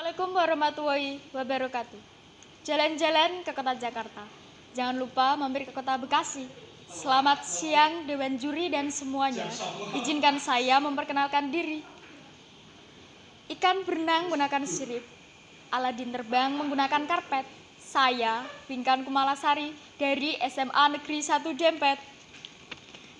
Assalamualaikum warahmatullahi wabarakatuh. Jalan-jalan ke kota Jakarta. Jangan lupa mampir ke kota Bekasi. Selamat siang Dewan Juri dan semuanya. Izinkan saya memperkenalkan diri. Ikan berenang menggunakan sirip. Aladin terbang menggunakan karpet. Saya Pinkan Kumalasari dari SMA Negeri 1 Dempet.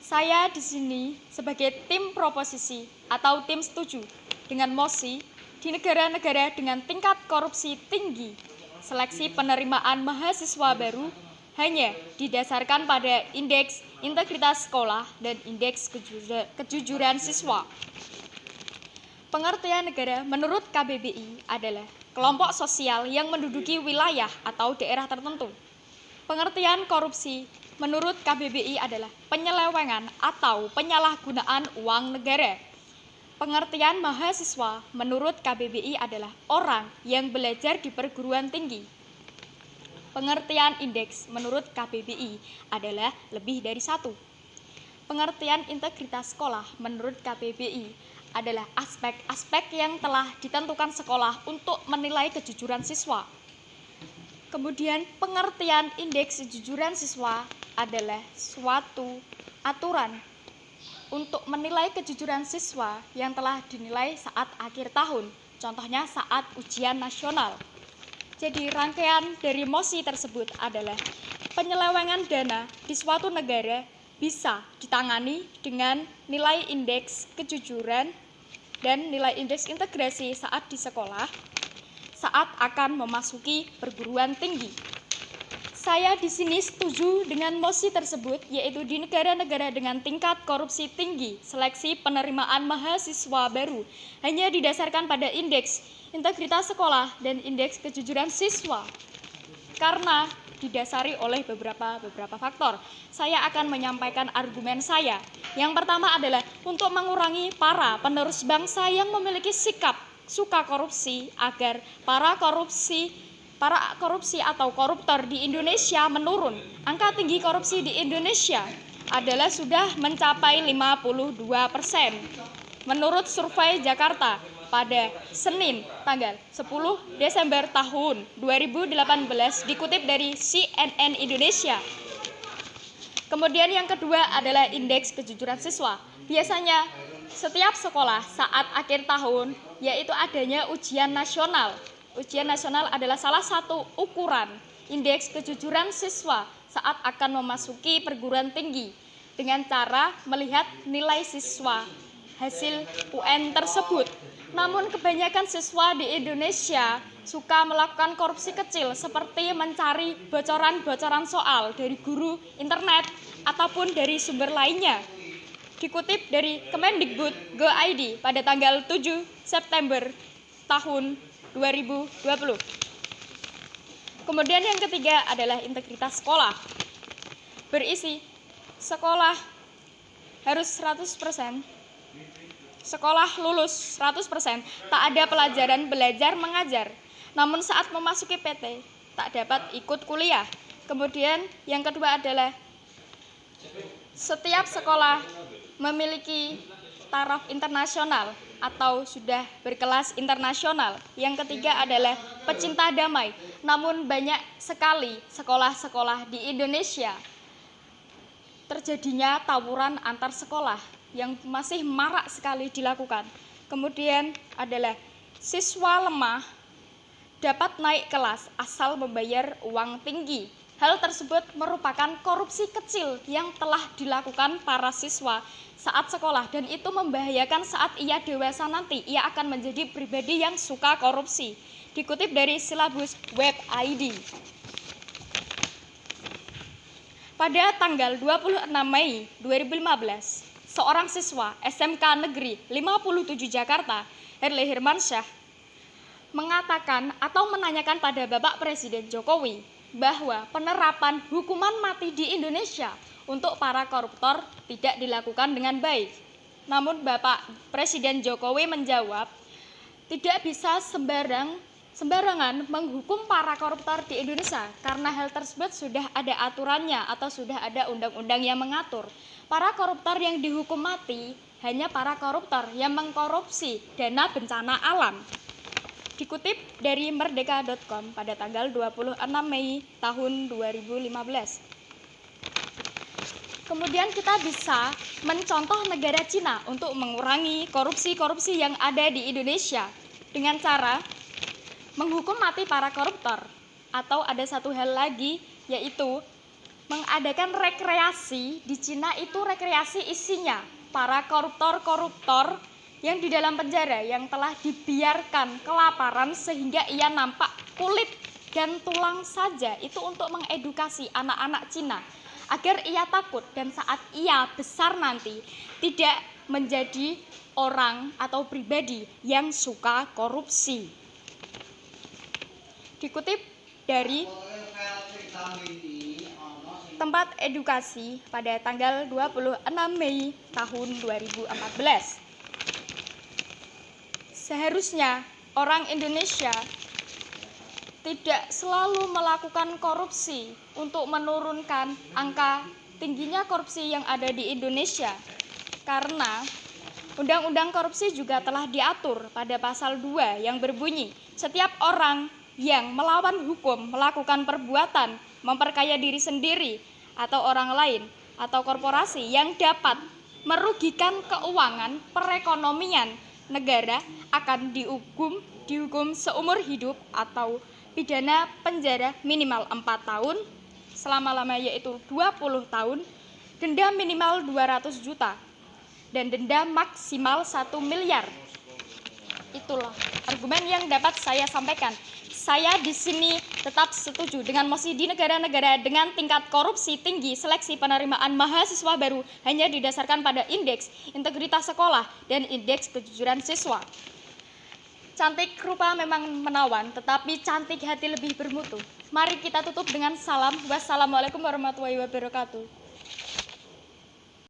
Saya di sini sebagai tim proposisi atau tim setuju dengan mosi di negara-negara dengan tingkat korupsi tinggi. Seleksi penerimaan mahasiswa baru hanya didasarkan pada indeks integritas sekolah dan indeks kejujuran siswa. Pengertian negara menurut KBBI adalah kelompok sosial yang menduduki wilayah atau daerah tertentu. Pengertian korupsi menurut KBBI adalah penyelewengan atau penyalahgunaan uang negara. Pengertian mahasiswa menurut KBBI adalah orang yang belajar di perguruan tinggi. Pengertian indeks menurut KBBI adalah lebih dari satu. Pengertian integritas sekolah menurut KBBI adalah aspek-aspek yang telah ditentukan sekolah untuk menilai kejujuran siswa. Kemudian pengertian indeks kejujuran siswa adalah suatu aturan untuk menilai kejujuran siswa yang telah dinilai saat akhir tahun, contohnya saat ujian nasional. Jadi rangkaian dari mosi tersebut adalah penyelewengan dana di suatu negara bisa ditangani dengan nilai indeks kejujuran dan nilai indeks integrasi saat di sekolah, saat akan memasuki perguruan tinggi. Saya di sini setuju dengan mosi tersebut, yaitu di negara-negara dengan tingkat korupsi tinggi, seleksi penerimaan mahasiswa baru hanya didasarkan pada indeks integritas sekolah dan indeks kejujuran siswa. Karena didasari oleh beberapa faktor, saya akan menyampaikan argumen saya. Yang pertama adalah untuk mengurangi para penerus bangsa yang memiliki sikap suka korupsi agar para korupsi atau koruptor di Indonesia menurun. Angka tinggi korupsi di Indonesia adalah sudah mencapai 52%. Menurut survei Jakarta pada Senin tanggal 10 Desember tahun 2018 dikutip dari CNN Indonesia. Kemudian yang kedua adalah indeks kejujuran siswa. Biasanya setiap sekolah saat akhir tahun yaitu adanya ujian nasional. Ujian nasional adalah salah satu ukuran indeks kejujuran siswa saat akan memasuki perguruan tinggi dengan cara melihat nilai siswa hasil UN tersebut. Namun kebanyakan siswa di Indonesia suka melakukan korupsi kecil seperti mencari bocoran-bocoran soal dari guru internet ataupun dari sumber lainnya. Dikutip dari Kemendikbud.go.id pada tanggal 7 September tahun 2020. Kemudian yang ketiga adalah integritas sekolah. Berisi sekolah harus 100%, sekolah lulus 100%, tak ada pelajaran belajar mengajar. Namun saat memasuki PT tak dapat ikut kuliah. Kemudian yang kedua adalah setiap sekolah memiliki taraf internasional atau sudah berkelas internasional. Yang ketiga adalah pecinta damai. Namun banyak sekali sekolah-sekolah di Indonesia terjadinya tawuran antar sekolah yang masih marak sekali dilakukan. Kemudian adalah siswa lemah dapat naik kelas asal membayar uang tinggi. Hal tersebut merupakan korupsi kecil yang telah dilakukan para siswa saat sekolah dan itu membahayakan saat ia dewasa nanti. Ia akan menjadi pribadi yang suka korupsi. Dikutip dari silabus web ID. Pada tanggal 26 Mei 2015, seorang siswa SMK Negeri 57 Jakarta, Herle Hermansyah, mengatakan atau menanyakan pada Bapak Presiden Jokowi bahwa penerapan hukuman mati di Indonesia untuk para koruptor tidak dilakukan dengan baik. Namun Bapak Presiden Jokowi menjawab, tidak bisa sembarangan menghukum para koruptor di Indonesia karena hal tersebut sudah ada aturannya atau sudah ada undang-undang yang mengatur. Para koruptor yang dihukum mati hanya para koruptor yang mengkorupsi dana bencana alam. Dikutip dari merdeka.com pada tanggal 26 Mei tahun 2015. Kemudian kita bisa mencontoh negara Cina untuk mengurangi korupsi-korupsi yang ada di Indonesia dengan cara menghukum mati para koruptor. Atau ada satu hal lagi, yaitu mengadakan rekreasi. Di Cina itu rekreasi isinya para koruptor-koruptor yang di dalam penjara yang telah dibiarkan kelaparan sehingga ia nampak kulit dan tulang saja. Itu untuk mengedukasi anak-anak Cina agar ia takut dan saat ia besar nanti tidak menjadi orang atau pribadi yang suka korupsi. Dikutip dari tempat edukasi pada tanggal 26 Mei tahun 2014. Seharusnya orang Indonesia tidak selalu melakukan korupsi untuk menurunkan angka tingginya korupsi yang ada di Indonesia. Karena Undang-Undang Korupsi juga telah diatur pada pasal 2 yang berbunyi, setiap orang yang melawan hukum melakukan perbuatan memperkaya diri sendiri atau orang lain atau korporasi yang dapat merugikan keuangan perekonomian negara akan dihukum seumur hidup atau pidana penjara minimal 4 tahun, selama-lamanya yaitu 20 tahun, denda minimal 200 juta, dan denda maksimal 1 miliar. Itulah argumen yang dapat saya sampaikan. Saya di sini tetap setuju dengan mosi di negara-negara dengan tingkat korupsi tinggi, seleksi penerimaan mahasiswa baru hanya didasarkan pada indeks integritas sekolah dan indeks kejujuran siswa. Cantik rupa memang menawan, tetapi cantik hati lebih bermutu. Mari kita tutup dengan salam. Wassalamualaikum warahmatullahi wabarakatuh.